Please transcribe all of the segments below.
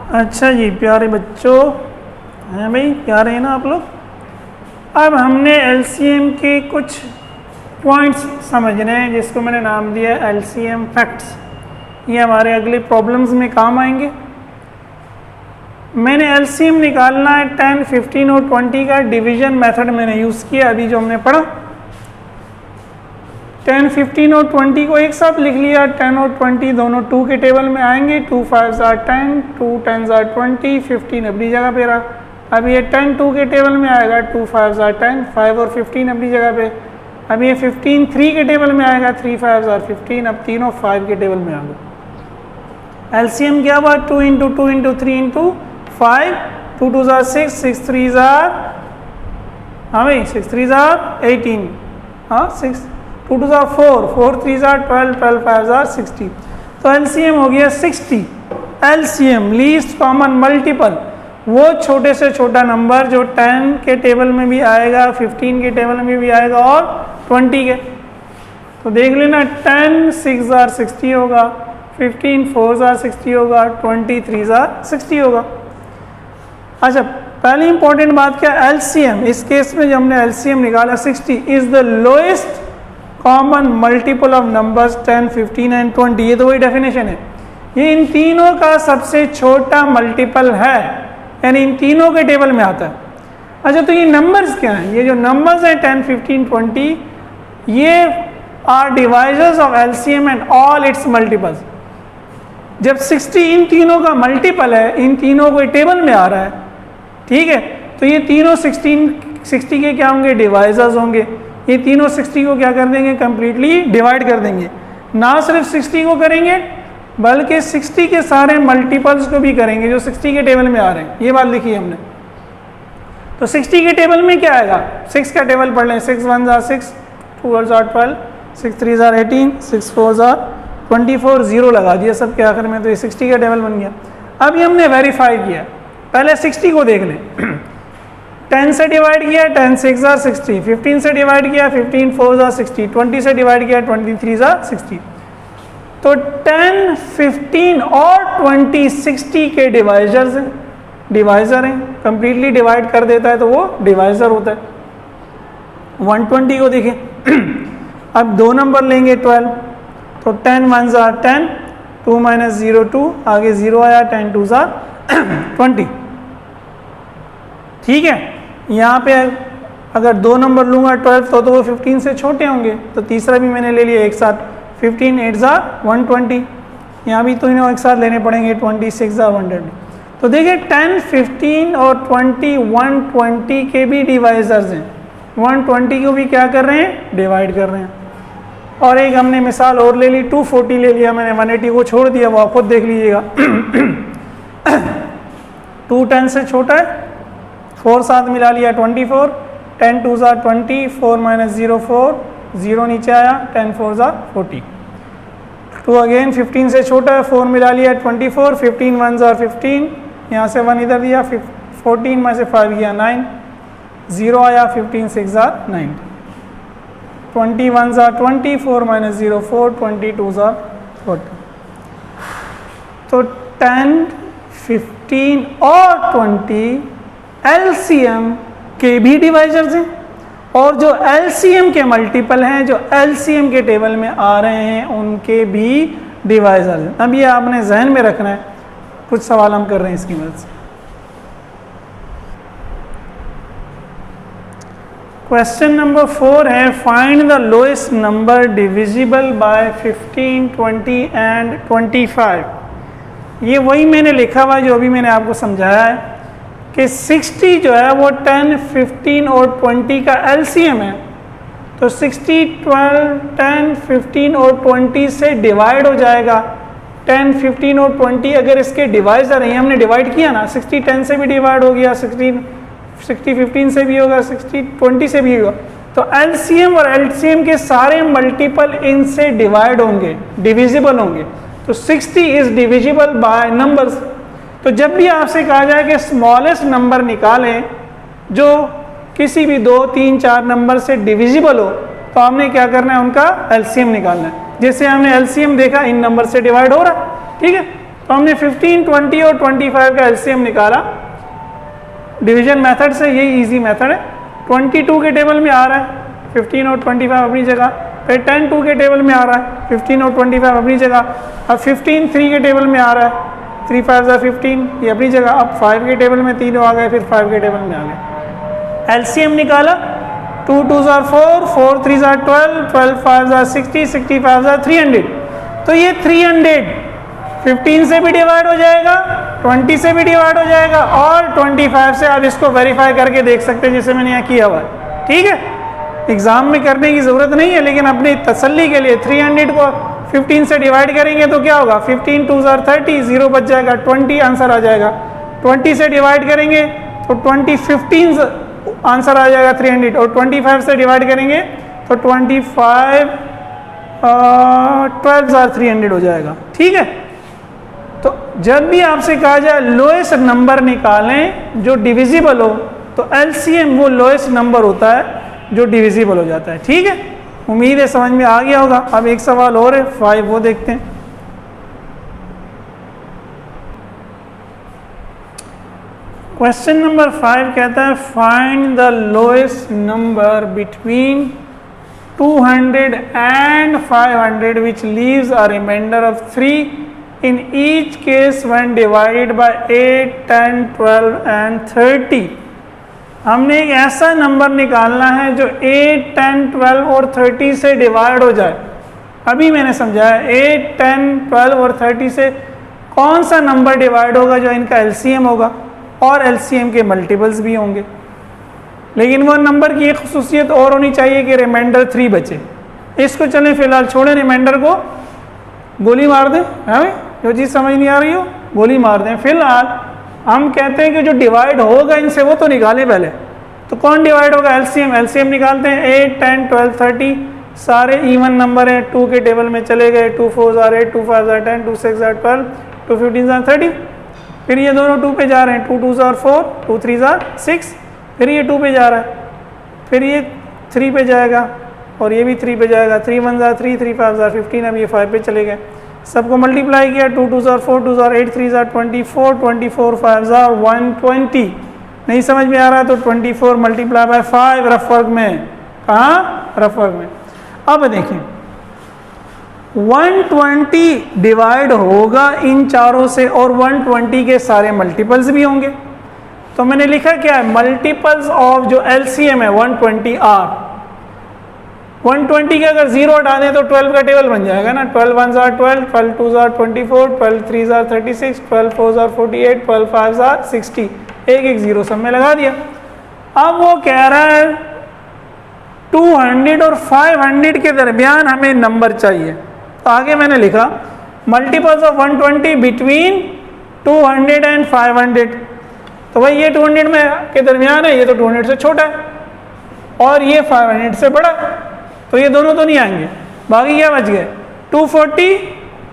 अच्छा जी प्यारे बच्चों, हैं भाई, प्यारे हैं ना आप लोग। अब हमने एलसीएम के कुछ पॉइंट्स समझने हैं जिसको मैंने नाम दिया एलसीएम फैक्ट्स। ये हमारे अगले प्रॉब्लम्स में काम आएंगे। मैंने एलसीएम निकालना है 10, 15 और 20 का डिवीजन मेथड मैंने यूज़ किया अभी जो हमने पढ़ा। 10, 15 और 20 को एक साथ लिख लिया। 10 और 20 दोनों 2 के टेबल में आएंगे। 2 5s are 10, 2 10s are 20, 15 अपनी जगह पे रहा। अब ये 10 2 के टेबल में आएगा। 2 5s are 10, 5 और 15 अपनी जगह पे। अब ये 15 3 के टेबल में आएगा। 3 5s are 15, अब तीनों 5 के टेबल में आ गए। एलसीएम क्या हुआ? 2 into 2 into 3 into 5, 2 2s are 6, 6 3s are, हाँ भाई 6 3s are 18, हाँ 6 2 2s are 4, 4 3s are 12, 12 5s are 60। तो एलसीएम हो गया 60। एलसीएम लीस्ट कॉमन मल्टीपल, वो छोटे से छोटा नंबर जो 10 के टेबल में भी आएगा, 15 के टेबल में भी आएगा और 20 के। तो देख लेना, 10 6s are 60 होगा, 15 4s are 60 होगा, 20 3s are 60 होगा। अच्छा, पहली इंपॉर्टेंट बात क्या? एलसीएम, इस केस में जब हमने एलसीएम निकाला 60 is the lowest common multiple of numbers 10, 15 and 20। ये तो वही डेफिनेशन है, ये इन तीनों का सबसे छोटा मल्टीपल है, यानी इन तीनों के टेबल में आता है। अच्छा, तो ये नंबर्स क्या हैं? ये जो नंबर्स हैं 10, 15, 20, ये are divisors of LCM and all its multiples. जब 60 इन तीनों का मल्टीपल है, इन तीनों को टेबल में आ रहा है, ठीक है, तो ये तीनों 60 के क्या होंगे? डिवाइजर्स होंगे। ये तीनों 60 को क्या कर देंगे? कंप्लीटली डिवाइड कर देंगे। ना सिर्फ 60 को करेंगे बल्कि 60 के सारे मल्टीपल्स को भी करेंगे जो 60 के टेबल में आ रहे हैं। ये बात लिखी है हमने। तो 60 के टेबल में क्या आएगा? 6 का टेबल पढ़ लें। 6 1s are 6, 2s are 12, 6 3s are 18, 6 4s are 24, 0 लगा दिया सब के आखिर में, तो ये 60 का टेबल बन गया। अब ये हमने वेरीफाई किया। पहले 60 को देख लें। 10 से डिवाइड किया, 10 6s are 60, 15 से डिवाइड किया, 15 4s are 60, 20 से डिवाइड किया, 20 3s are 60। तो 10, 15 और 20 60 के डिवाइजर्स हैं, डिवाइजर हैं, कंप्लीटली डिवाइड कर देता है तो वो डिवाइजर होता है। 120 को देखें। अब दो नंबर लेंगे 12, तो 10 1s are 10, 2 - 0 2, आगे 0 आया, 10 2s are 20। ठीक है, यहाँ पे अगर दो नंबर लूँगा 12 तो वो 15 से छोटे होंगे, तो तीसरा भी मैंने ले लिया एक साथ। 15 8s are 120, यहाँ भी तो इन्हें एक साथ लेने पड़ेंगे। 26 are 120। तो देखिए 10, 15 और 20 120 के भी डिवाइजर्स हैं। 120 को भी क्या कर रहे हैं? डिवाइड कर रहे हैं। और एक हमने मिसाल और ले ली, 240 ले लिया मैंने, 180 को छोड़ दिया, वो आप खुद देख लीजिएगा। 2 10 से छोटा है, 4 साथ मिला लिया 24, 10 2s are 20, 4 - 0 4, 0 नीचे आया, 10 4s are 40। 2 अगेन 15 से छोटा है, 4 मिला लिया 24, 15 1s are 15, यहाँ से 1 इधर दिया, 14 में से 5 गया 9, 0 आया, 15 6 are 9, 20 1s are 20, 4 - 0 4, 20 2s are 40। तो 10, 15 और 20 एलसीएम के भी डिवाइजर्स हैं, और जो एलसीएम के मल्टीपल हैं, जो एलसीएम के टेबल में आ रहे हैं, उनके भी डिवाइजर्स हैं। अब ये आपने जहन में रखना है, कुछ सवाल हम कर रहे हैं इसकी मदद से। क्वेश्चन नंबर 4 है, find the lowest number divisible by 15, 20 and 25। ये वही मैंने लिखा हुआ जो अभी मैंने आपको समझाया है कि 60 जो है वो 10, 15 और 20 का एलसीएम है। तो 60 12, 10, 15 और 20 से डिवाइड हो जाएगा। 10, 15 और 20 अगर इसके डिवाइजर हैं, हमने डिवाइड किया ना, 60 10 से भी डिवाइड हो गया, 60 15 से भी होगा, 60 20 से भी होगा। तो एलसीएम और एलसीएम के सारे मल्टीपल इनसे डिवाइड होंगे, डिविजिबल होंगे। तो 60 इज डिविजिबल बाय नंबर्स। तो जब भी आपसे कहा जाए कि स्मॉलेस्ट नंबर निकालें जो किसी भी 2 3 4 नंबर से डिविजिबल हो, तो हमने क्या करना है? उनका एलसीएम निकालना है। जैसे हमने एलसीएम देखा, इन नंबर से डिवाइड हो रहा है, ठीक है। तो हमने 15, 20 और 25 का एलसीएम निकाला डिवीजन मेथड से, यही इजी मेथड है। 22 के टेबल में आ रहा है, 15 और 25 अपनी जगह, फिर 10 2 के टेबल में आ रहा है, 15 और 25 अपनी जगह, अब 15 3 के टेबल में आ रहा है, 3 5 15 ये अपनी जगह, अब 5 के टेबल में तीनों आ गए, फिर 5 के टेबल में आ गए। एलसीएम निकाला, 2 2s are 4, 4 3s are 12, 12 5s are 60, 60 5s are 300। तो ये 300 15 से भी डिवाइड हो जाएगा, 20 से भी डिवाइड हो जाएगा, और 25 से आप इसको वेरीफाई करके देख सकते हैं जैसे मैंने यहाँ किया हुआ है। ठीक है, एग्जाम में करने की ज़रूरत नहीं है, लेकिन अपनी तसल्ली के लिए 300 को 15 से डिवाइड करेंगे तो क्या होगा, 15 2s are 30, 0 बच जाएगा, 20 आंसर आ जाएगा। 20 से डिवाइड करेंगे तो 20 15 आंसर आ जाएगा 300, और 25 से डिवाइड करेंगे तो 25 12s are 300 हो जाएगा। ठीक है, तो जब भी आपसे कहा जाए लोएस्ट नंबर निकालें जो डिविजिबल हो, तो एलसीएम वो लोएस्ट नंबर होता है जो डिविजिबल हो जाता है। ठीक है, उम्मीद है समझ में आ गया होगा। अब एक सवाल और है 5, वो देखते हैं। क्वेश्चन नंबर 5 कहता है find the lowest number between 200 and 500 which leaves a remainder of 3 in each case when divided by 8, 10, 12 and 30। हमने एक ऐसा नंबर निकालना है जो 8, 10, 12 और 30 से डिवाइड हो जाए। अभी मैंने समझाया 8, 10, 12 और 30 से कौन सा नंबर डिवाइड होगा जो इनका एलसीएम होगा, और एलसीएम के मल्टीपल्स भी होंगे। लेकिन वो नंबर की एक खुसूसियत और होनी चाहिए कि रिमाइंडर 3 बचे। इसको चलें फिलहाल छोड़ें, रिमाइंडर को गोली मार दें, है भाई, जो चीज़ समझ नहीं आ रही हो गोली मार दें। फिलहाल हम कहते हैं कि जो डिवाइड होगा इनसे वो तो निकालें पहले। तो कौन डिवाइड होगा, एलसीएम। एलसीएम निकालते हैं, 8, 10, 12, 30 सारे इवन नंबर हैं, 2 के टेबल में चले गए, 2 4s are 8, 2 5s are 10, 2 6s are 12, 2 15s are 30। फिर ये दोनों 2 पे जा रहे हैं, 2 2s are 4, 2 3s are 6, फिर ये 2 पे जा रहा है, फिर ये 3 पे जाएगा, और ये भी 3 पे जाएगा, 3 1s are 3, 3 5s are 15, अब ये 5 पे चले गए। सबको मल्टीप्लाई किया, 2 2s are 4, 2s are 8, 3s are 24, 24 5s are 120। नहीं समझ में आ रहा है तो 24 मल्टीप्लाई बाय 5 रफ वर्क में, कहाँ रफ वर्क में। अब देखिए 120 डिवाइड होगा इन चारों से, और 120 के सारे मल्टीपल्स भी होंगे। तो मैंने लिखा क्या है, मल्टीपल्स ऑफ जो एलसीएम है 120 आर। 120 के अगर 0 हटा दें तो 12 का टेबल बन जाएगा ना, 12 1s are 12, 12 2s are 24, 12 3s are 36, 12 4s are 48, 12 5s are 60, एक एक 0 सब में लगा दिया। अब वो कह रहा है 200 और 500 के दरमियान हमें नंबर चाहिए। तो आगे मैंने लिखा मल्टीपल्स ऑफ 120 बिटवीन 200 एंड 500। तो भाई ये 200 में के दरमियान है, ये तो 200 से छोटा है, और ये 500 से बड़ा, तो ये दोनों तो नहीं आएंगे। बाकी क्या बच गए, 240,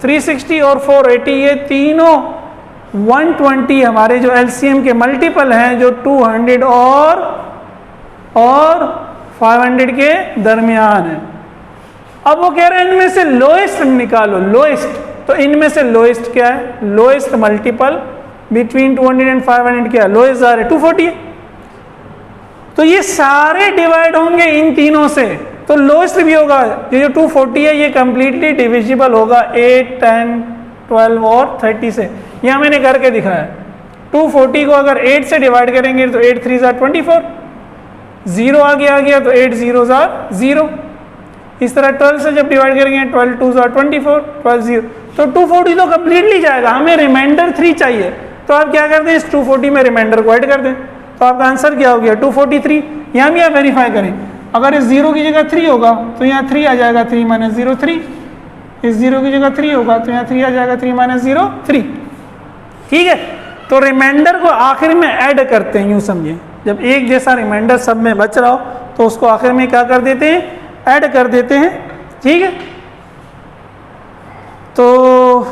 360 और 480, ये तीनों 120 हमारे जो एलसीएम के मल्टीपल हैं, जो 200 और 500 के दरमियान है। अब वो कह रहे हैं इनमें से लोएस्ट निकालो, लोएस्ट। तो इनमें से लोएस्ट क्या है, लोएस्ट मल्टीपल बिटवीन 200 एंड 500 क्या है, लोएस्ट आ रहा है 240 है। तो ये सारे डिवाइड होंगे इन तीनों से, तो लोएस्ट भी होगा। ये जो 240 है ये कंप्लीटली डिविजिबल होगा 8, 10, 12 और 30 से। यहाँ मैंने करके दिखाया 240 को अगर 8 से डिवाइड करेंगे तो 8 3s are 24, 0 आगे आ गया तो 8 0s are 0। इस तरह 12 से जब डिवाइड करेंगे 12 2s are 24, 12 0, तो 240 तो कंप्लीटली जाएगा। हमें रिमाइंडर 3 चाहिए, तो आप क्या करते हैं, इस 240 में रिमाइंडर को ऐड कर दें, तो आपका आंसर क्या हो गया 243। यहाँ भी आप वेरीफाई करें, अगर इस 0 की जगह 3 होगा तो यहाँ 3 आ जाएगा, 3 - 0 3। इस 0 की जगह 3 होगा तो यहाँ 3 आ जाएगा, 3 - 0 3। ठीक है, तो रिमाइंडर को आखिर में ऐड करते हैं, यूँ समझिए जब एक जैसा रिमाइंडर सब में बच रहा हो तो उसको आखिर में क्या कर देते हैं, ऐड कर देते हैं। ठीक है, तो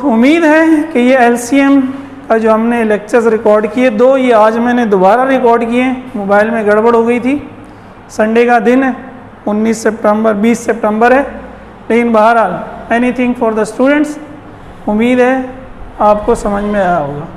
उम्मीद है कि ये एलसीएम का जो हमने लेक्चर्स रिकॉर्ड किए 2, ये आज मैंने दोबारा रिकॉर्ड किए, मोबाइल में गड़बड़ हो गई थी। संडे का दिन है, 19 सितंबर 20 सितंबर है, लेकिन बहरहाल एनीथिंग फॉर द स्टूडेंट्स। उम्मीद है आपको समझ में आया होगा।